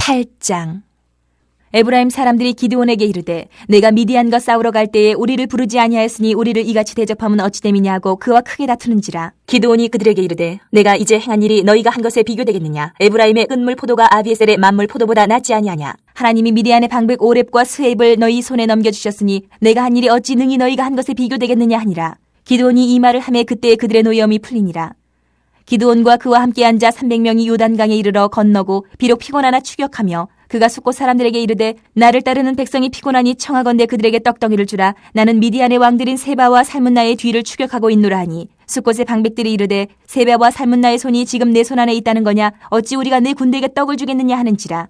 8장. 에브라임 사람들이 기드온에게 이르되 내가 미디안과 싸우러 갈 때에 우리를 부르지 아니하였으니 우리를 이같이 대접하면 어찌 됨이냐 하고 그와 크게 다투는지라. 기드온이 그들에게 이르되 내가 이제 행한 일이 너희가 한 것에 비교되겠느냐. 에브라임의 끝물 포도가 아비에셀의 만물 포도보다 낫지 아니하냐. 하나님이 미디안의 방백 오렙과 스웨입을 너희 손에 넘겨주셨으니 내가 한 일이 어찌 능히 너희가 한 것에 비교되겠느냐 하니라. 기드온이 이 말을 하매 그때 그들의 노여움이 풀리니라. 기드온과 그와 함께 앉아 300명이 요단강에 이르러 건너고 비록 피곤하나 추격하며 그가 숫곳 사람들에게 이르되 나를 따르는 백성이 피곤하니 청하건대 그들에게 떡덩이를 주라. 나는 미디안의 왕들인 세바와 살문나의 뒤를 추격하고 있노라 하니 숫곳의 방백들이 이르되 세바와 살문나의 손이 지금 내 손 안에 있다는 거냐. 어찌 우리가 내 군대에게 떡을 주겠느냐 하는지라.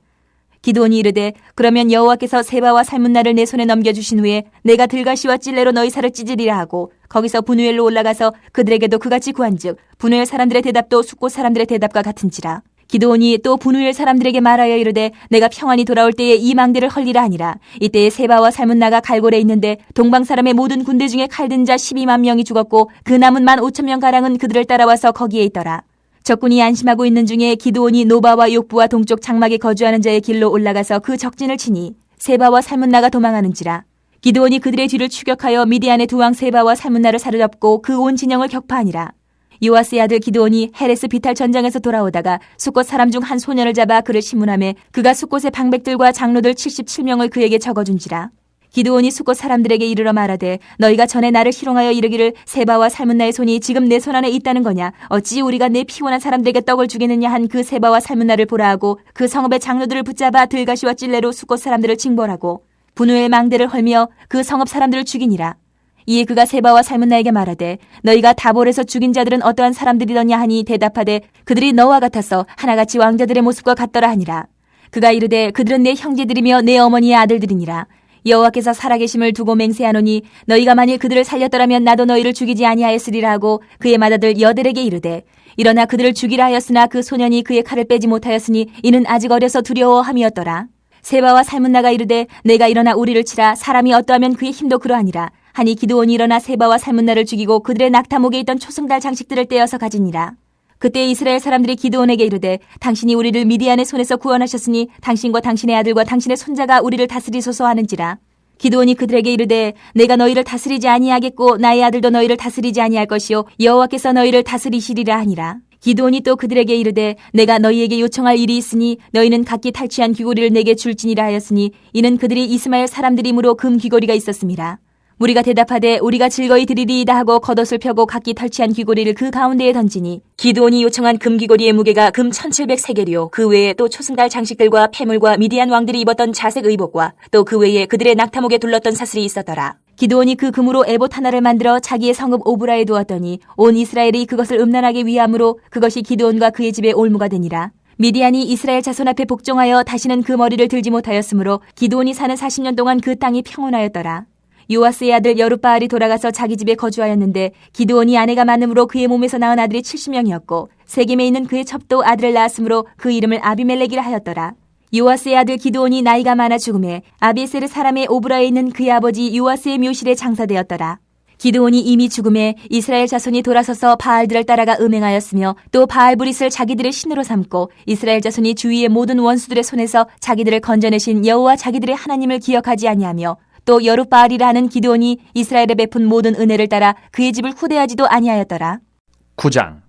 기드온이 이르되 그러면 여호와께서 세바와 살문나를 내 손에 넘겨주신 후에 내가 들가시와 찔레로 너희 살을 찢으리라 하고 거기서 분우엘로 올라가서 그들에게도 그같이 구한즉 분우엘 사람들의 대답도 숫곳 사람들의 대답과 같은지라. 기드온이 또 분우엘 사람들에게 말하여 이르되 내가 평안히 돌아올 때에 이 망대를 헐리라 하니라. 이때에 세바와 살문나가 갈골에 있는데 동방 사람의 모든 군대 중에 칼든 자 12만 명이 죽었고 그 남은 15,000명 가량은 그들을 따라와서 거기에 있더라. 적군이 안심하고 있는 중에 기드온이 노바와 욕부와 동쪽 장막에 거주하는 자의 길로 올라가서 그 적진을 치니 세바와 살문나가 도망하는지라. 기드온이 그들의 뒤를 추격하여 미디안의 두 왕 세바와 살문나를 사로잡고 그 온 진영을 격파하니라. 요아스의 아들 기드온이 헤레스 비탈 전장에서 돌아오다가 숫곳 사람 중 한 소년을 잡아 그를 심문하매 그가 숫곳의 방백들과 장로들 77명을 그에게 적어준지라. 기드온이 숫곳 사람들에게 이르러 말하되 너희가 전에 나를 희롱하여 이르기를 세바와 살문나의 손이 지금 내 손 안에 있다는 거냐. 어찌 우리가 내 피곤한 사람들에게 떡을 주겠느냐 한 그 세바와 살문나를 보라 하고 그 성읍의 장로들을 붙잡아 들가시와 찔레로 숫곳 사람들을 징벌하고 분우엘 망대를 헐며 그 성읍 사람들을 죽이니라. 이에 그가 세바와 살문나에게 말하되 너희가 다볼에서 죽인 자들은 어떠한 사람들이더냐 하니 대답하되 그들이 너와 같아서 하나같이 왕자들의 모습과 같더라 하니라. 그가 이르되 그들은 내 형제들이며 내 어머니의 아들들이니라. 여호와께서 살아계심을 두고 맹세하노니 너희가 만일 그들을 살렸더라면 나도 너희를 죽이지 아니하였으리라 하고 그의 맏아들 여델에게 이르되 일어나 그들을 죽이라 하였으나 그 소년이 그의 칼을 빼지 못하였으니 이는 아직 어려서 두려워함이었더라. 세바와 살문나가 이르되 내가 일어나 우리를 치라. 사람이 어떠하면 그의 힘도 그러하니라. 하니 기드온이 일어나 세바와 살문나를 죽이고 그들의 낙타목에 있던 초승달 장식들을 떼어서 가지니라. 그때 이스라엘 사람들이 기드온에게 이르되 당신이 우리를 미디안의 손에서 구원하셨으니 당신과 당신의 아들과 당신의 손자가 우리를 다스리소서 하는지라. 기드온이 그들에게 이르되 내가 너희를 다스리지 아니하겠고 나의 아들도 너희를 다스리지 아니할 것이요 여호와께서 너희를 다스리시리라 하니라. 기드온이 또 그들에게 이르되 내가 너희에게 요청할 일이 있으니 너희는 각기 탈취한 귀고리를 내게 줄지니라 하였으니 이는 그들이 이스마엘 사람들이므로 금 귀고리가 있었음이라. 무리가 대답하되 우리가 즐거이 드리리이다 하고 겉옷을 펴고 각기 탈취한 귀고리를 그 가운데에 던지니 기드온이 요청한 금 귀고리의 무게가 금 1700세겔이요 그 외에 또 초승달 장식들과 폐물과 미디안 왕들이 입었던 자색 의복과 또 그 외에 그들의 낙타목에 둘렀던 사슬이 있었더라. 기드온이 그 금으로 에봇 하나를 만들어 자기의 성읍 오브라에 두었더니 온 이스라엘이 그것을 음란하게 위함으로 그것이 기드온과 그의 집에 올무가 되니라. 미디안이 이스라엘 자손 앞에 복종하여 다시는 그 머리를 들지 못하였으므로 기드온이 사는 40년 동안 그 땅이 평온하였더라. 요아스의 아들 여룻바알이 돌아가서 자기 집에 거주하였는데 기드온이 아내가 많음으로 그의 몸에서 낳은 아들이 70명이었고 세겜에 있는 그의 첩도 아들을 낳았으므로 그 이름을 아비멜렉이라 하였더라. 요아스의 아들 기드온이 나이가 많아 죽음에 아비에셀 사람의 오브라에 있는 그의 아버지 요아스의 묘실에 장사되었더라. 기드온이 이미 죽음에 이스라엘 자손이 돌아서서 바알들을 따라가 음행하였으며 또 바알브릿을 자기들의 신으로 삼고 이스라엘 자손이 주위의 모든 원수들의 손에서 자기들을 건져내신 여호와 자기들의 하나님을 기억하지 아니하며 또 여룻바알이라 하는 기드온이 이스라엘에 베푼 모든 은혜를 따라 그의 집을 후대하지도 아니하였더라. 9장.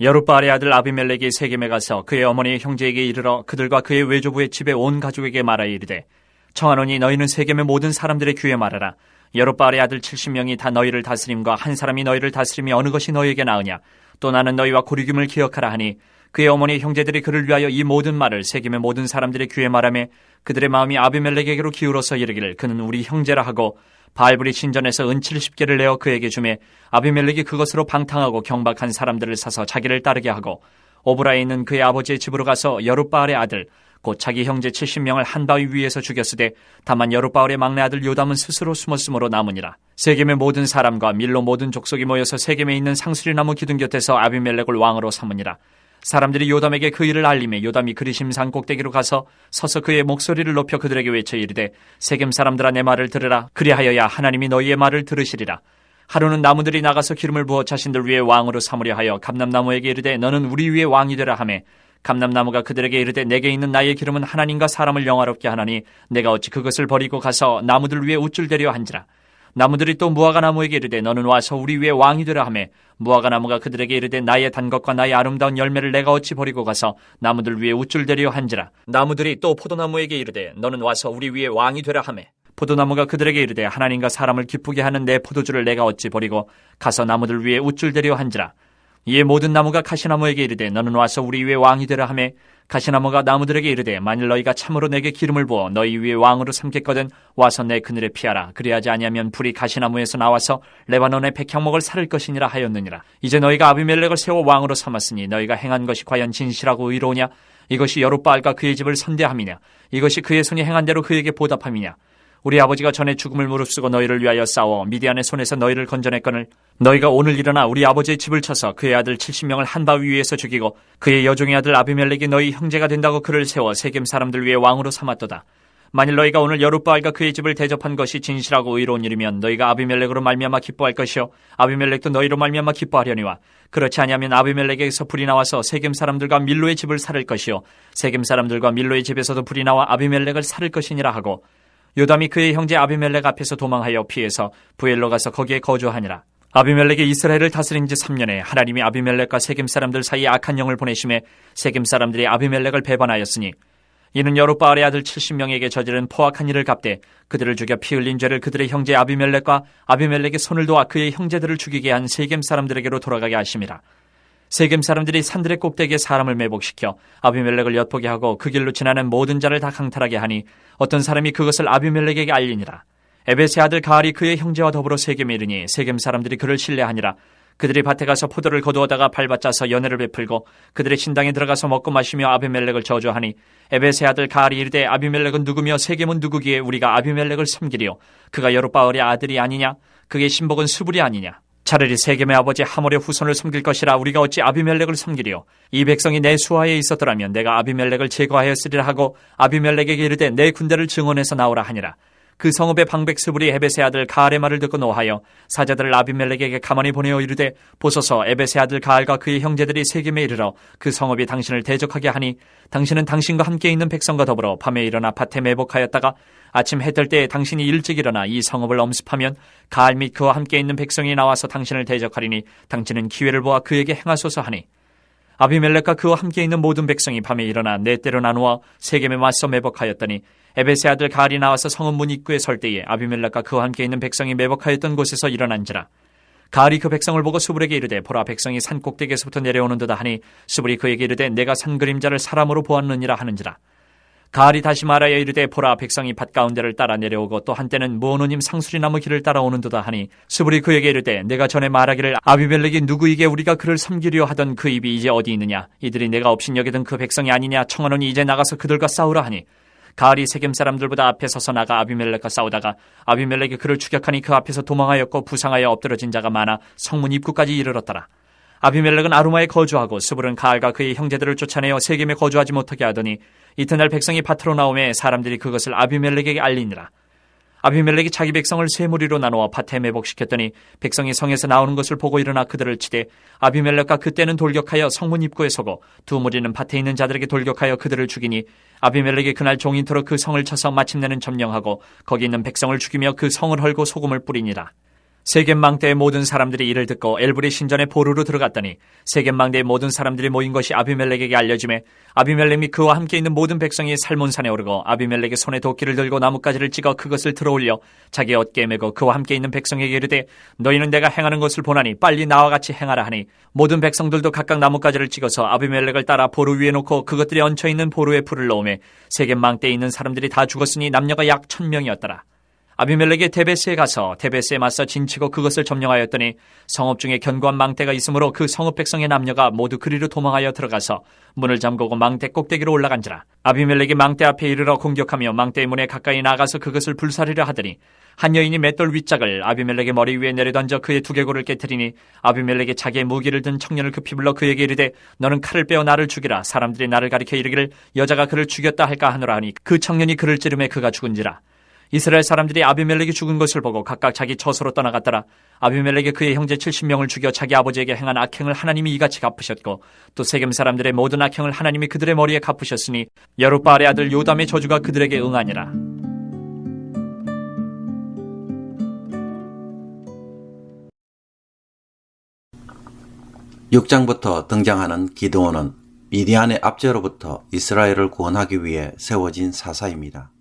여룻바알의 아들 아비멜렉이 세겜에 가서 그의 어머니의 형제에게 이르러 그들과 그의 외조부의 집에 온 가족에게 말하여 이르되 청하노니 너희는 세겜의 모든 사람들의 귀에 말하라. 여룻바알의 아들 70명이 다 너희를 다스림과 한 사람이 너희를 다스림이 어느 것이 너희에게 나으냐. 또 나는 너희와 고리김을 기억하라 하니 그의 어머니 형제들이 그를 위하여 이 모든 말을 세겜의 모든 사람들의 귀에 말하며 그들의 마음이 아비멜렉에게로 기울어서 이르기를 그는 우리 형제라 하고 바알브릿 신전에서 은 70개를 내어 그에게 주매 아비멜렉이 그것으로 방탕하고 경박한 사람들을 사서 자기를 따르게 하고 오브라에 있는 그의 아버지의 집으로 가서 여룻바알의 아들 곧 자기 형제 70명을 한 바위 위에서 죽였으되 다만 여룻바알의 막내 아들 요담은 스스로 숨었으므로 남으니라. 세겜의 모든 사람과 밀로 모든 족속이 모여서 세겜에 있는 상수리나무 기둥 곁에서 아비멜렉을 왕으로 삼으니라. 사람들이 요담에게 그 일을 알림해 요담이 그리심산 꼭대기로 가서 서서 그의 목소리를 높여 그들에게 외쳐 이르되 세겜 사람들아 내 말을 들으라. 그리하여야 하나님이 너희의 말을 들으시리라. 하루는 나무들이 나가서 기름을 부어 자신들 위에 왕으로 삼으려 하여 감람나무에게 이르되 너는 우리 위에 왕이 되라 하매 감람나무가 그들에게 이르되 내게 있는 나의 기름은 하나님과 사람을 영화롭게 하나니 내가 어찌 그것을 버리고 가서 나무들 위에 우쭐대려 한지라. 나무들이 또 무화과 나무에게 이르되 너는 와서 우리 위에 왕이 되라 하며 무화과 나무가 그들에게 이르되 나의 단 것과 나의 아름다운 열매를 내가 어찌 버리고 가서 나무들 위에 우쭐대려 한지라. 나무들이 또 포도나무에게 이르되 너는 와서 우리 위에 왕이 되라 하며 포도나무가 그들에게 이르되 하나님과 사람을 기쁘게 하는 내 포도주를 내가 어찌 버리고 가서 나무들 위에 우쭐대려 한지라. 이에 모든 나무가 가시나무에게 이르되 너는 와서 우리 위에 왕이 되라 하며 가시나무가 나무들에게 이르되 만일 너희가 참으로 내게 기름을 부어 너희 위에 왕으로 삼겠거든 와서 내 그늘에 피하라. 그리하지 아니하면 불이 가시나무에서 나와서 레바논의 백향목을 살을 것이니라 하였느니라. 이제 너희가 아비멜렉을 세워 왕으로 삼았으니 너희가 행한 것이 과연 진실하고 의로우냐? 이것이 여룻바알과 그의 집을 선대함이냐? 이것이 그의 손이 행한 대로 그에게 보답함이냐? 우리 아버지가 전에 죽음을 무릅쓰고 너희를 위하여 싸워 미디안의 손에서 너희를 건져냈거늘 너희가 오늘 일어나 우리 아버지의 집을 쳐서 그의 아들 70명을 한 바위 위에서 죽이고 그의 여종의 아들 아비멜렉이 너희 형제가 된다고 그를 세워 세겜 사람들 위에 왕으로 삼았도다. 만일 너희가 오늘 여룻바알과 그의 집을 대접한 것이 진실하고 의로운 일이면 너희가 아비멜렉으로 말미암아 기뻐할 것이요 아비멜렉도 너희로 말미암아 기뻐하려니와 그렇지 아니하면 아비멜렉에게서 불이 나와서 세겜 사람들과 밀로의 집을 살을 것이요 세겜 사람들과 밀로의 집에서도 불이 나와 아비멜렉을 살을 것이니라 하고 요담이 그의 형제 아비멜렉 앞에서 도망하여 피해서 부엘로 가서 거기에 거주하니라. 아비멜렉이 이스라엘을 다스린 지 3년에 하나님이 아비멜렉과 세겜 사람들 사이에 악한 영을 보내심에 세겜 사람들이 아비멜렉을 배반하였으니 이는 여룻바알의 아들 70명에게 저지른 포악한 일을 갚되 그들을 죽여 피 흘린 죄를 그들의 형제 아비멜렉과 아비멜렉의 손을 도와 그의 형제들을 죽이게 한 세겜 사람들에게로 돌아가게 하심이라. 세겜 사람들이 산들의 꼭대기에 사람을 매복시켜 아비멜렉을 엿보게 하고 그 길로 지나는 모든 자를 다 강탈하게 하니 어떤 사람이 그것을 아비멜렉에게 알리니라. 에벳의 아들 가알이 그의 형제와 더불어 세겜에 이르니 세겜 사람들이 그를 신뢰하니라. 그들이 밭에 가서 포도를 거두어다가 밟아짜서 연회를 베풀고 그들의 신당에 들어가서 먹고 마시며 아비멜렉을 저주하니 에벳의 아들 가알이 이르되 아비멜렉은 누구며 세겜은 누구기에 우리가 아비멜렉을 섬기리요? 그가 여룻바알의 아들이 아니냐? 그의 신복은 수불이 아니냐? 차라리 세겜의 아버지 하몰의 후손을 섬길 것이라 우리가 어찌 아비멜렉을 섬기리요? 이 백성이 내 수하에 있었더라면 내가 아비멜렉을 제거하였으리라 하고 아비멜렉에게 이르되 내 군대를 증원해서 나오라 하니라. 그 성읍의 방백 스불이 에벳의 아들 가알의 말을 듣고 노하여 사자들을 아비멜렉에게 가만히 보내어 이르되 보소서 에벳의 아들 가알과 그의 형제들이 세겜에 이르러 그 성읍이 당신을 대적하게 하니 당신은 당신과 함께 있는 백성과 더불어 밤에 일어나 밭에 매복하였다가 아침 해 뜰 때에 당신이 일찍 일어나 이 성읍을 엄습하면 가알 및 그와 함께 있는 백성이 나와서 당신을 대적하리니 당신은 기회를 보아 그에게 행하소서 하니 아비멜렉과 그와 함께 있는 모든 백성이 밤에 일어나 네 때로 나누어 세겜에 맞서 매복하였더니 에벳의 아들 가알이 나와서 성읍 문 입구에 설 때에 아비멜렉과 그와 함께 있는 백성이 매복하였던 곳에서 일어난지라. 가알이 그 백성을 보고 수불에게 이르되 보라 백성이 산 꼭대기에서부터 내려오는도다 하니 수불이 그에게 이르되 내가 산 그림자를 사람으로 보았느니라 하는지라. 가알이 다시 말하여 이르되 보라 백성이 밭 가운데를 따라 내려오고 또 한때는 무오노님 상수리나무 길을 따라오는도다 하니 수불이 그에게 이르되 내가 전에 말하기를 아비멜렉이 누구이게 우리가 그를 섬기려 하던 그 입이 이제 어디 있느냐? 이들이 내가 업신여기던 그 백성이 아니냐? 청하노니 이제 나가서 그들과 싸우라 하니 가알이 세겜 사람들보다 앞에 서서 나가 아비멜렉과 싸우다가 아비멜렉이 그를 추격하니 그 앞에서 도망하였고 부상하여 엎드러진 자가 많아 성문 입구까지 이르렀더라. 아비멜렉은 아루마에 거주하고 수불은 가알과 그의 형제들을 쫓아내어 세겜에 거주하지 못하게 하더니 이튿날 백성이 밭으로 나오매 사람들이 그것을 아비멜렉에게 알리니라. 아비멜렉이 자기 백성을 세 무리로 나누어 밭에 매복시켰더니 백성이 성에서 나오는 것을 보고 일어나 그들을 치되 아비멜렉과 그때는 돌격하여 성문 입구에 서고 두 무리는 밭에 있는 자들에게 돌격하여 그들을 죽이니 아비멜렉이 그날 종인토록 그 성을 쳐서 마침내는 점령하고 거기 있는 백성을 죽이며 그 성을 헐고 소금을 뿌리니라. 세겜 망대의 모든 사람들이 이를 듣고 엘브리 신전의 보루로 들어갔더니 세겜 망대의 모든 사람들이 모인 것이 아비멜렉에게 알려지매 아비멜렉 및 그와 함께 있는 모든 백성이 살몬산에 오르고 아비멜렉의 손에 도끼를 들고 나뭇가지를 찍어 그것을 들어올려 자기 어깨에 메고 그와 함께 있는 백성에게 이르되 너희는 내가 행하는 것을 보나니 빨리 나와 같이 행하라 하니 모든 백성들도 각각 나뭇가지를 찍어서 아비멜렉을 따라 보루 위에 놓고 그것들이 얹혀있는 보루에 불을 넣으매 세겜 망대에 있는 사람들이 다 죽었으니 남녀가 약 1000명이었더라. 아비멜렉이 데베스에 가서 데베스에 맞서 진치고 그것을 점령하였더니 성읍 중에 견고한 망대가 있으므로 그 성읍 백성의 남녀가 모두 그리로 도망하여 들어가서 문을 잠그고 망대 꼭대기로 올라간지라. 아비멜렉이 망대 앞에 이르러 공격하며 망대의 문에 가까이 나가서 그것을 불사르려 하더니 한 여인이 맷돌 윗짝을 아비멜렉의 머리 위에 내려던져 그의 두개골을 깨트리니 아비멜렉이 자기의 무기를 든 청년을 급히 불러 그에게 이르되 너는 칼을 빼어 나를 죽이라. 사람들이 나를 가리켜 이르기를 여자가 그를 죽였다 할까 하노라 하니 그 청년이 그를 찌르매 그가 죽은지라. 이스라엘 사람들이 아비멜렉이 죽은 것을 보고 각각 자기 처소로 떠나갔더라. 아비멜렉이 그의 형제 70명을 죽여 자기 아버지에게 행한 악행을 하나님이 이같이 갚으셨고 또 세겜 사람들의 모든 악행을 하나님이 그들의 머리에 갚으셨으니 여룻바알의 아들 요담의 저주가 그들에게 응하니라. (6장부터) 등장하는 기드온은 미디안의 압제로부터 이스라엘을 구원하기 위해 세워진 사사입니다.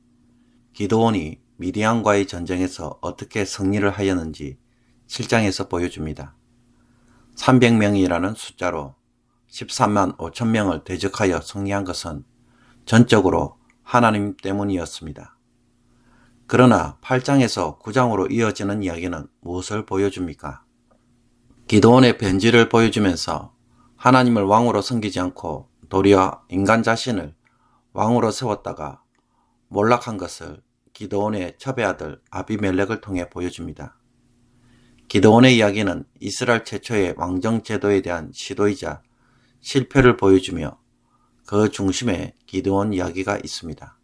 기드온이 미디안과의 전쟁에서 어떻게 승리를 하였는지 7장에서 보여줍니다. 300명이라는 숫자로 13만 5천 명을 대적하여 승리한 것은 전적으로 하나님 때문이었습니다. 그러나 8장에서 9장으로 이어지는 이야기는 무엇을 보여줍니까? 기드온의 변질을 보여주면서 하나님을 왕으로 섬기지 않고 도리어 인간 자신을 왕으로 세웠다가 몰락한 것을 기드온의 첩의 아비멜렉을 통해 보여줍니다. 기드온의 이야기는 이스라엘 최초의 왕정 제도에 대한 시도이자 실패를 보여주며 그 중심에 기드온 이야기가 있습니다.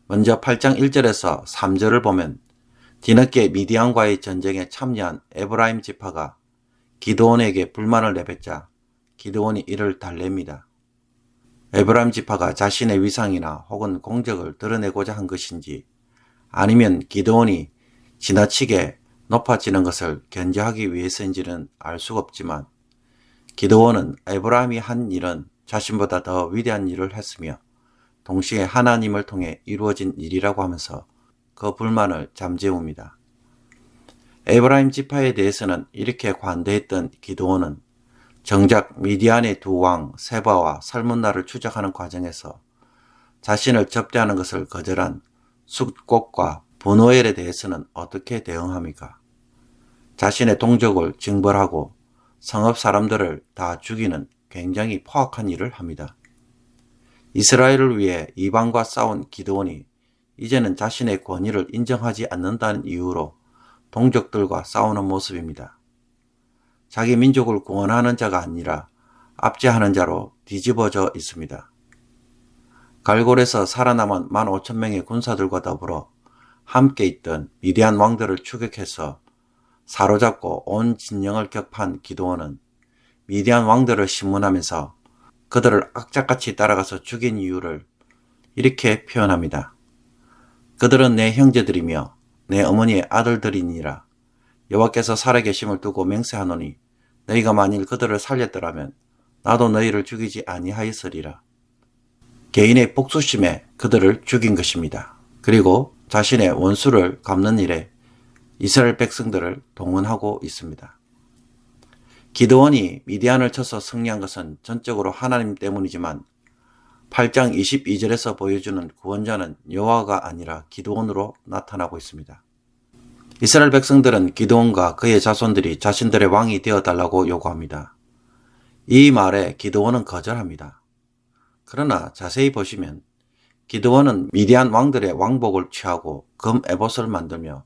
먼저 8장 1절에서 3절을 보면 뒤늦게 미디안과의 전쟁에 참여한 에브라임 지파가 기드온에게 불만을 내뱉자 기드온이 이를 달랩니다. 에브라임 지파가 자신의 위상이나 혹은 공적을 드러내고자 한 것인지 아니면 기드온이 지나치게 높아지는 것을 견제하기 위해서인지는 알 수가 없지만 기드온은 에브라임이 한 일은 자신보다 더 위대한 일을 했으며 동시에 하나님을 통해 이루어진 일이라고 하면서 그 불만을 잠재웁니다. 에브라임 지파에 대해서는 이렇게 관대했던 기드온은 정작 미디안의 두 왕 세바와 살문나를 추적하는 과정에서 자신을 접대하는 것을 거절한 숫꽃과 브누엘에 대해서는 어떻게 대응합니까? 자신의 동족을 징벌하고 성읍 사람들을 다 죽이는 굉장히 포악한 일을 합니다. 이스라엘을 위해 이방과 싸운 기드온이 이제는 자신의 권위를 인정하지 않는다는 이유로 동족들과 싸우는 모습입니다. 자기 민족을 구원하는 자가 아니라 압제하는 자로 뒤집어져 있습니다. 갈골에서 살아남은 15,000명의 군사들과 더불어 함께 있던 미디안 왕들을 추격해서 사로잡고 온 진영을 격파한 기드온은 미디안 왕들을 신문하면서 그들을 악착같이 따라가서 죽인 이유를 이렇게 표현합니다. 그들은 내 형제들이며 내 어머니의 아들들이니라. 여호와께서 살아계심을 두고 맹세하노니 너희가 만일 그들을 살렸더라면 나도 너희를 죽이지 아니하였으리라. 개인의 복수심에 그들을 죽인 것입니다. 그리고 자신의 원수를 갚는 일에 이스라엘 백성들을 동원하고 있습니다. 기드온이 미디안을 쳐서 승리한 것은 전적으로 하나님 때문이지만 8장 22절에서 보여주는 구원자는 여호와가 아니라 기드온으로 나타나고 있습니다. 이스라엘 백성들은 기드온과 그의 자손들이 자신들의 왕이 되어달라고 요구합니다. 이 말에 기드온은 거절합니다. 그러나 자세히 보시면 기드온은 미디안 왕들의 왕복을 취하고 금 에봇을 만들며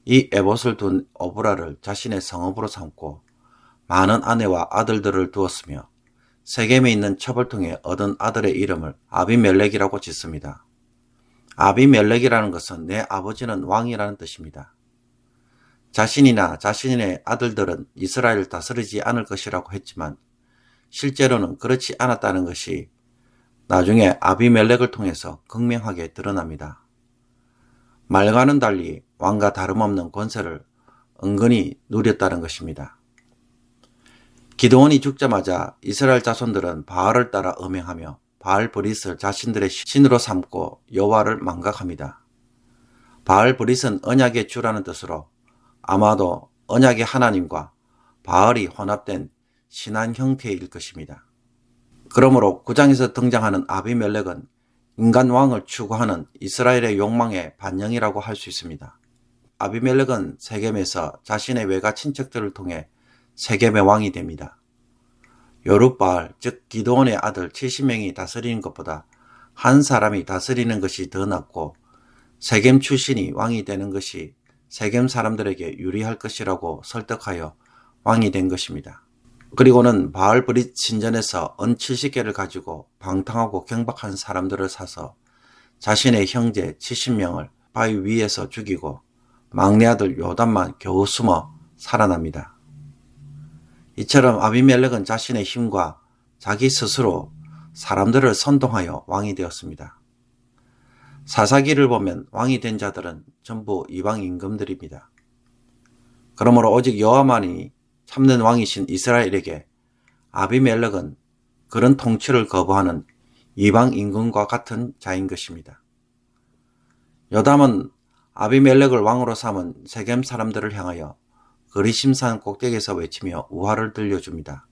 이 에봇을 둔 오브라를 자신의 성읍으로 삼고 많은 아내와 아들들을 두었으며 세겜에 있는 첩을 통해 얻은 아들의 이름을 아비멜렉이라고 짓습니다. 아비멜렉이라는 것은 내 아버지는 왕이라는 뜻입니다. 자신이나 자신의 아들들은 이스라엘을 다스리지 않을 것이라고 했지만 실제로는 그렇지 않았다는 것이 나중에 아비멜렉을 통해서 극명하게 드러납니다. 말과는 달리 왕과 다름없는 권세를 은근히 누렸다는 것입니다. 기드온이 죽자마자 이스라엘 자손들은 바알을 따라 음행하며 바알브릿을 자신들의 신으로 삼고 여호와를 망각합니다. 바알브릿은 언약의 주라는 뜻으로 아마도 언약의 하나님과 바알이 혼합된 신한 형태일 것입니다. 그러므로 9장에서 등장하는 아비멜렉은 인간 왕을 추구하는 이스라엘의 욕망의 반영이라고 할 수 있습니다. 아비멜렉은 세겜에서 자신의 외가 친척들을 통해 세겜의 왕이 됩니다. 여룻바알, 즉 기드온의 아들 70명이 다스리는 것보다 한 사람이 다스리는 것이 더 낫고 세겜 출신이 왕이 되는 것이 세겜 사람들에게 유리할 것이라고 설득하여 왕이 된 것입니다. 그리고는 바알브릿 신전에서 은 70개를 가지고 방탕하고 경박한 사람들을 사서 자신의 형제 70명을 지파의 위에서 죽이고 막내 아들 요담만 겨우 숨어 살아납니다. 이처럼 아비멜렉은 자신의 힘과 자기 스스로 사람들을 선동하여 왕이 되었습니다. 사사기를 보면 왕이 된 자들은 전부 이방 임금들입니다. 그러므로 오직 여호와만이 참된 왕이신 이스라엘에게 아비멜렉은 그런 통치를 거부하는 이방 임금과 같은 자인 것입니다. 요담은 아비멜렉을 왕으로 삼은 세겜 사람들을 향하여 그리심산 꼭대기에서 외치며 우화를 들려줍니다.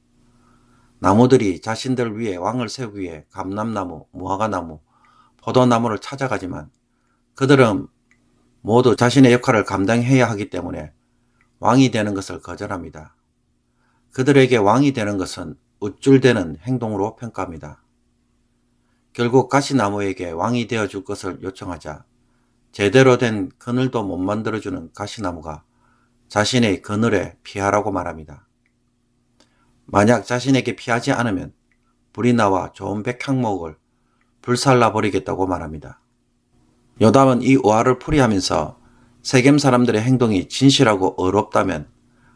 나무들이 자신들 위에 왕을 세우기 위해 감람나무, 무화과나무, 포도나무를 찾아가지만 그들은 모두 자신의 역할을 감당해야 하기 때문에 왕이 되는 것을 거절합니다. 그들에게 왕이 되는 것은 우쭐대는 행동으로 평가합니다. 결국 가시나무에게 왕이 되어줄 것을 요청하자 제대로 된 그늘도 못 만들어주는 가시나무가 자신의 그늘에 피하라고 말합니다. 만약 자신에게 피하지 않으면 불이 나와 좋은 백향목을 불살라 버리겠다고 말합니다. 요담은 이 우화를 풀이하면서 세겜 사람들의 행동이 진실하고 의롭다면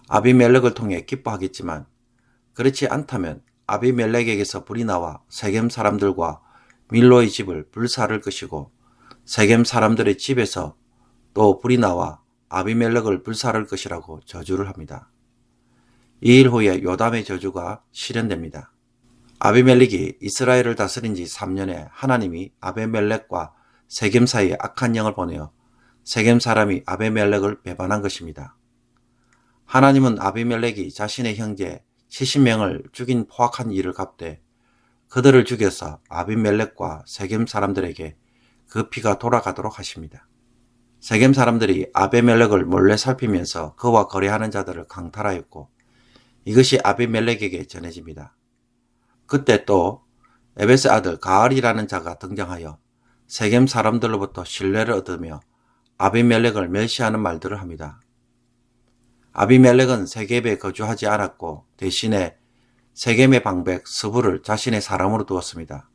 아비멜렉을 통해 기뻐하겠지만 그렇지 않다면 아비멜렉에게서 불이 나와 세겜 사람들과 밀로의 집을 불사를 것이고 세겜 사람들의 집에서 또 불이 나와 아비멜렉을 불사를 것이라고 저주를 합니다. 이 일 후에 요담의 저주가 실현됩니다. 아비멜렉이 이스라엘을 다스린 지 3년에 하나님이 아비멜렉과 세겜 사이에 악한 영을 보내어 세겜 사람이 아비멜렉을 배반한 것입니다. 하나님은 아비멜렉이 자신의 형제 70명을 죽인 포악한 일을 갚되 그들을 죽여서 아비멜렉과 세겜 사람들에게 그 피가 돌아가도록 하십니다. 세겜 사람들이 아비멜렉을 몰래 살피면서 그와 거래하는 자들을 강탈하였고 이것이 아비멜렉에게 전해집니다. 그때 또 에벳의 아들 가알이라는 자가 등장하여 세겜 사람들로부터 신뢰를 얻으며 아비멜렉을 멸시하는 말들을 합니다. 아비멜렉은 세겜에 거주하지 않았고 대신에 세겜의 방백 스불을 자신의 사람으로 두었습니다.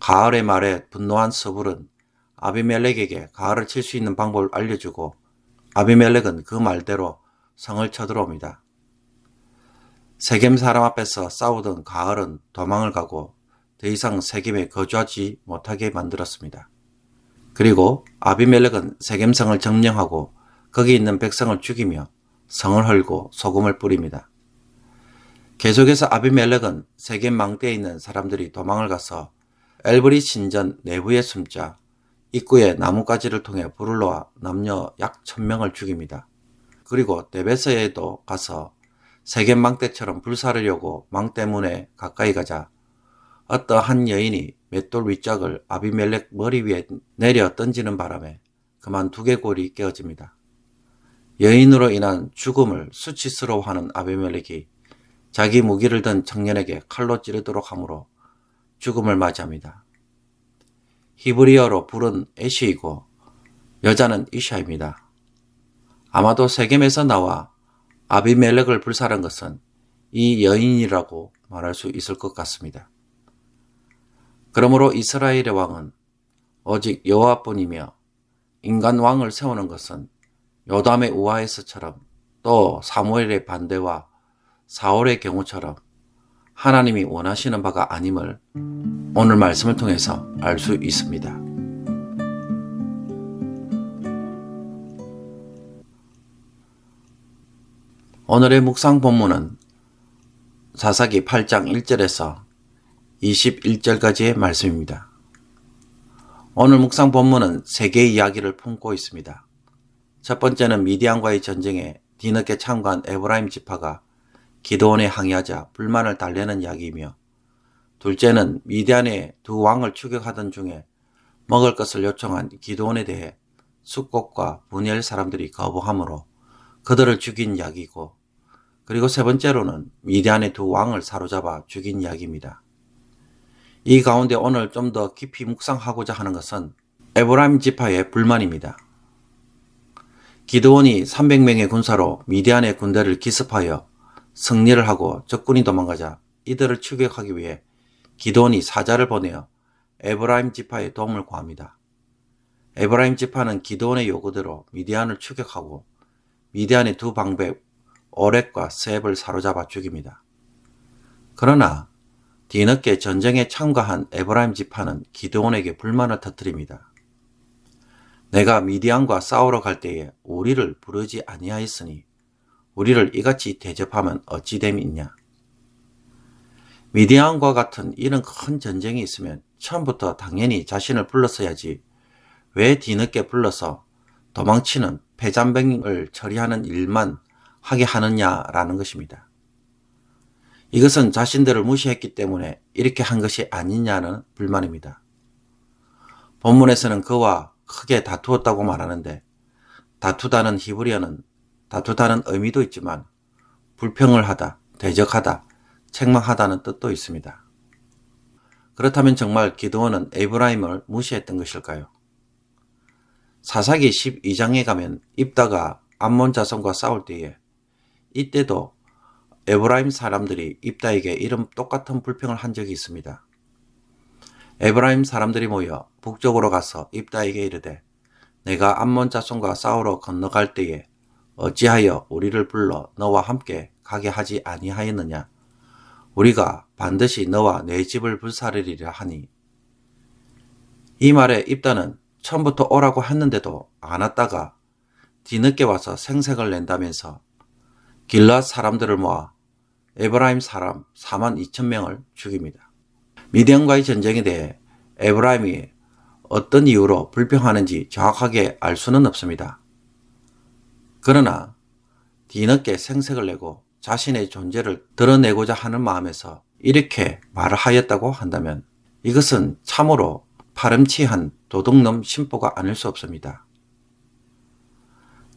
가알의 말에 분노한 스불은 아비멜렉에게 가알을 칠 수 있는 방법을 알려주고 아비멜렉은 그 말대로 성을 쳐들어옵니다. 세겜 사람 앞에서 싸우던 가알은 도망을 가고 더 이상 세겜에 거주하지 못하게 만들었습니다. 그리고 아비멜렉은 세겜성을 점령하고 거기 있는 백성을 죽이며 성을 헐고 소금을 뿌립니다. 계속해서 아비멜렉은 세겜 망대에 있는 사람들이 도망을 가서 엘브리 신전 내부에 숨자 입구에 나뭇가지를 통해 불을 놓아 남녀 약 1000명을 죽입니다. 그리고 데베스에도 가서 세겜 망대처럼 불사르려고 망대 문에 가까이 가자 어떠한 여인이 맷돌 윗짝을 아비멜렉 머리 위에 내려 던지는 바람에 그만 두개골이 깨어집니다. 여인으로 인한 죽음을 수치스러워하는 아비멜렉이 자기 무기를 든 청년에게 칼로 찌르도록 하므로 죽음을 맞이합니다. 히브리어로 불은 에시이고 여자는 이샤입니다. 아마도 세겜에서 나와 아비멜렉을 불살한 것은 이 여인이라고 말할 수 있을 것 같습니다. 그러므로 이스라엘의 왕은 오직 여호와뿐이며 인간 왕을 세우는 것은 요담의 우화에서처럼 또 사무엘의 반대와 사울의 경우처럼 하나님이 원하시는 바가 아님을 오늘 말씀을 통해서 알 수 있습니다. 오늘의 묵상 본문은 사사기 8장 1절에서 21절까지의 말씀입니다. 오늘 묵상 본문은 세 개의 이야기를 품고 있습니다. 첫 번째는 미디안과의 전쟁에 뒤늦게 참가한 에브라임 지파가 기드온에 항의하자 불만을 달래는 이야기이며 둘째는 미디안의 두 왕을 추격하던 중에 먹을 것을 요청한 기드온에 대해 숫곳과 분열 사람들이 거부함으로 그들을 죽인 이야기이고 그리고 세 번째로는 미디안의 두 왕을 사로잡아 죽인 이야기입니다. 이 가운데 오늘 좀 더 깊이 묵상하고자 하는 것은 에브라임 지파의 불만입니다. 기드온이 300명의 군사로 미디안의 군대를 기습하여 승리를 하고 적군이 도망가자 이들을 추격하기 위해 기드온이 사자를 보내어 에브라임 지파의 도움을 구합니다. 에브라임 지파는 기드온의 요구대로 미디안을 추격하고 미디안의 두 방백 오렉과 셉을 사로잡아 죽입니다. 그러나 뒤늦게 전쟁에 참가한 에브라임 지파는 기드온에게 불만을 터뜨립니다. 내가 미디안과 싸우러 갈 때에 우리를 부르지 아니하였으니 우리를 이같이 대접하면 어찌 됨이 있냐. 미디안과 같은 이런 큰 전쟁이 있으면 처음부터 당연히 자신을 불렀어야지 왜 뒤늦게 불러서 도망치는 패잔병을 처리하는 일만 하게 하느냐라는 것입니다. 이것은 자신들을 무시했기 때문에 이렇게 한 것이 아니냐는 불만입니다. 본문에서는 그와 크게 다투었다고 말하는데 다투다는 히브리어는 다투다는 의미도 있지만 불평을 하다, 대적하다, 책망하다는 뜻도 있습니다. 그렇다면 정말 기드온은 에브라임을 무시했던 것일까요? 사사기 12장에 가면 입다가 암몬 자손과 싸울 때에 이때도 에브라임 사람들이 입다에게 이런 똑같은 불평을 한 적이 있습니다. 에브라임 사람들이 모여 북쪽으로 가서 입다에게 이르되 내가 암몬 자손과 싸우러 건너갈 때에 어찌하여 우리를 불러 너와 함께 가게 하지 아니하였느냐. 우리가 반드시 너와 내 집을 불사르리라 하니 이 말에 입다는 처음부터 오라고 했는데도 안 왔다가 뒤늦게 와서 생색을 낸다면서 길앗 사람들을 모아 에브라임 사람 42,000명을 죽입니다. 미디안과의 전쟁에 대해 에브라임이 어떤 이유로 불평하는지 정확하게 알 수는 없습니다. 그러나 뒤늦게 생색을 내고 자신의 존재를 드러내고자 하는 마음에서 이렇게 말을 하였다고 한다면 이것은 참으로 파렴치한 도둑놈 심보가 아닐 수 없습니다.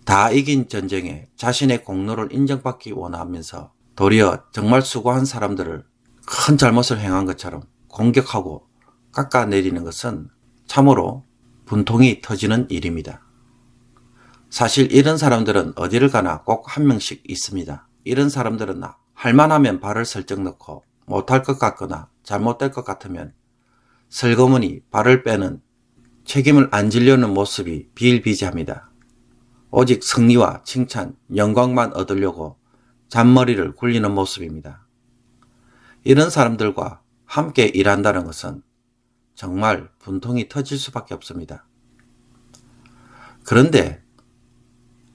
다 이긴 전쟁에 자신의 공로를 인정받기 원하면서 도리어 정말 수고한 사람들을 큰 잘못을 행한 것처럼 공격하고 깎아내리는 것은 참으로 분통이 터지는 일입니다. 사실 이런 사람들은 어디를 가나 꼭 한 명씩 있습니다. 이런 사람들은 할만하면 발을 슬쩍 넣고 못할 것 같거나 잘못될 것 같으면 슬그머니 발을 빼는 책임을 안 지려는 모습이 비일비재합니다. 오직 승리와 칭찬, 영광만 얻으려고 잔머리를 굴리는 모습입니다. 이런 사람들과 함께 일한다는 것은 정말 분통이 터질 수밖에 없습니다. 그런데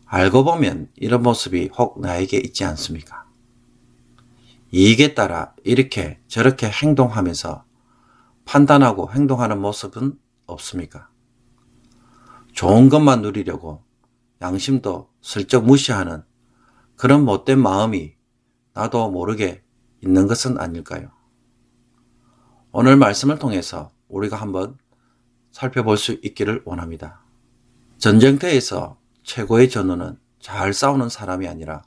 알고 보면 이런 모습이 혹 나에게 있지 않습니까? 이익에 따라 이렇게 저렇게 행동하면서 판단하고 행동하는 모습은 없습니까? 좋은 것만 누리려고 양심도 슬쩍 무시하는 그런 못된 마음이 나도 모르게 있는 것은 아닐까요? 오늘 말씀을 통해서 우리가 한번 살펴볼 수 있기를 원합니다. 전쟁터에서 최고의 전우는 잘 싸우는 사람이 아니라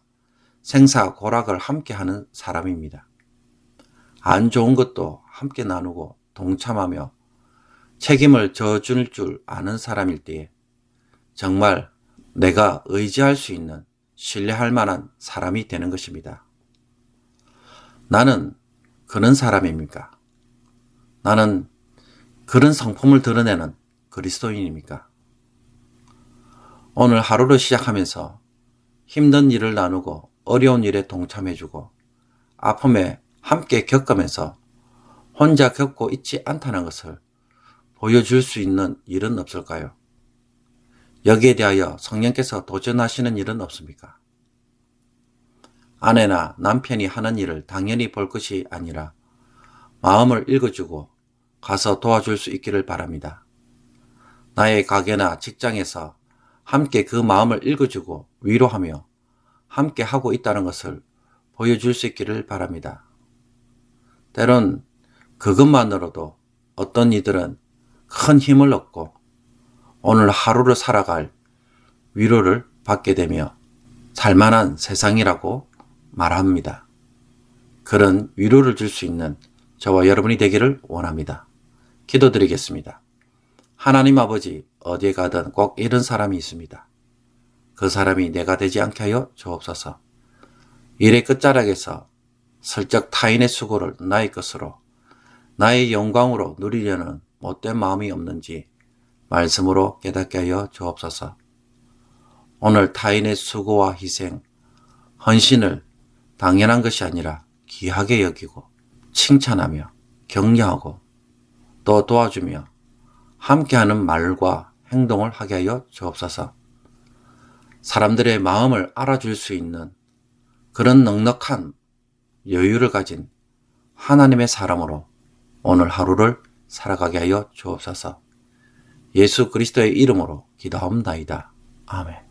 생사고락을 함께하는 사람입니다. 안 좋은 것도 함께 나누고 동참하며 책임을 져줄 줄 아는 사람일 때에 정말 내가 의지할 수 있는 신뢰할 만한 사람이 되는 것입니다. 나는 그런 사람입니까? 나는 그런 성품을 드러내는 그리스도인입니까? 오늘 하루를 시작하면서 힘든 일을 나누고 어려운 일에 동참해주고 아픔에 함께 겪으면서 혼자 겪고 있지 않다는 것을 보여줄 수 있는 일은 없을까요? 여기에 대하여 성령께서 도전하시는 일은 없습니까? 아내나 남편이 하는 일을 당연히 볼 것이 아니라 마음을 읽어주고 가서 도와줄 수 있기를 바랍니다. 나의 가게나 직장에서 함께 그 마음을 읽어주고 위로하며 함께 하고 있다는 것을 보여줄 수 있기를 바랍니다. 때론 그것만으로도 어떤 이들은 큰 힘을 얻고 오늘 하루를 살아갈 위로를 받게 되며 살만한 세상이라고 말합니다. 그런 위로를 줄 수 있는 저와 여러분이 되기를 원합니다. 기도드리겠습니다. 하나님 아버지, 어디에 가든 꼭 이런 사람이 있습니다. 그 사람이 내가 되지 않게 하여 주옵소서. 일의 끝자락에서 슬쩍 타인의 수고를 나의 것으로 나의 영광으로 누리려는 못된 마음이 없는지 말씀으로 깨닫게 하여 주옵소서. 오늘 타인의 수고와 희생, 헌신을 당연한 것이 아니라 귀하게 여기고 칭찬하며 격려하고 또 도와주며 함께하는 말과 행동을 하게 하여 주옵소서. 사람들의 마음을 알아줄 수 있는 그런 넉넉한 여유를 가진 하나님의 사람으로 오늘 하루를 살아가게 하여 주옵소서. 예수 그리스도의 이름으로 기도하옵나이다. 아멘.